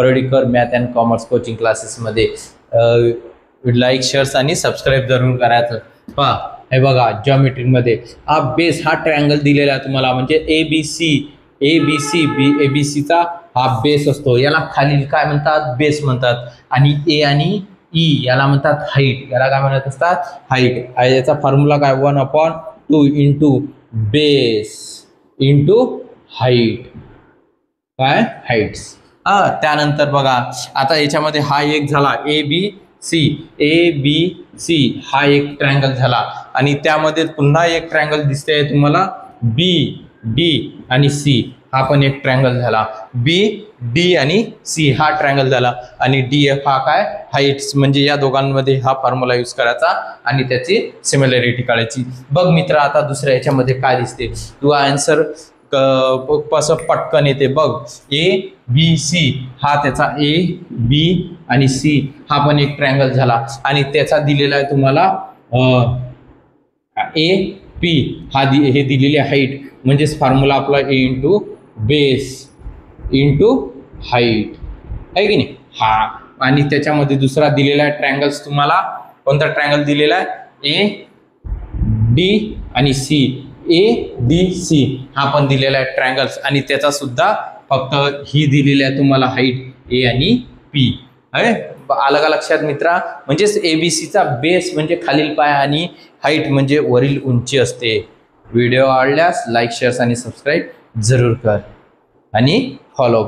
Parlikar math and commerce coaching क्लासेसमध्ये like shares आणि subscribe जरूर करायचं। पहा हे बघा जॉमेट्रीमध्ये हा बेस हा ट्रायंगल दिलेला आहे तुम्हाला, म्हणजे एबीसीचा हा बेस असतो, याला खालील काय म्हणतात बेस म्हणतात, आणि ए आणि ई याला म्हणतात हाईट, याला काय म्हणत असतात हाईट। याचा फॉर्म्युला काय 1/2 इंटू बेस इंटू हाईट, काय हाईट्स। त्यानंतर बघा आता याच्यामध्ये हा एक झाला ए बी सी हा एक ट्रायंगल झाला, आणि त्यामध्ये पुन्हा एक ट्रायंगल दिसतंय तुम्हाला बी डी आणि सी, हा पण एक ट्रायंगल झाला। बी डी आणि सी हा ट्रायंगल झाला, आणि डी एफ हा काय हाईट्स, म्हणजे या दोघांमध्ये हा फॉर्म्युला यूज करायचा आणि त्याची सिमिलॅरिटी काढायची। बघ मित्र आता दुसऱ्या याच्यामध्ये काय दिसते, तू आन्सर कसं पटकन येते बघ। ए बी सी हा त्याचा ए बी आणि सी हा पण एक ट्रायंगल झाला, आणि त्याचा दिलेला आहे तुम्हाला ए पी हा हे दिलेली हाईट, म्हणजेच फॉर्म्युला आपला ए इंटू बेस इंटू हाईट आहे की नाही। हा आणि त्याच्यामध्ये दुसरा दिलेला आहे ट्रायंगल्स तुम्हाला, कोणता ट्रायंगल दिलेला आहे ए डी आणि सी, ए डी सी हा पण दिलेला आहे ट्रायंगल्स, आणि त्याचा सुद्धा फक्त ही दिलेली आहे तुम्हाला हाईट ए आणि पी आहे। आलं का लक्षात मित्रा, म्हणजेच एबीसीचा बेस म्हणजे खालील पाय आणि हाईट म्हणजे वरील उंची असते। व्हिडिओ आवडल्यास लाईक शेअर्स आणि सबस्क्राईब जरूर कर आणि फॉलो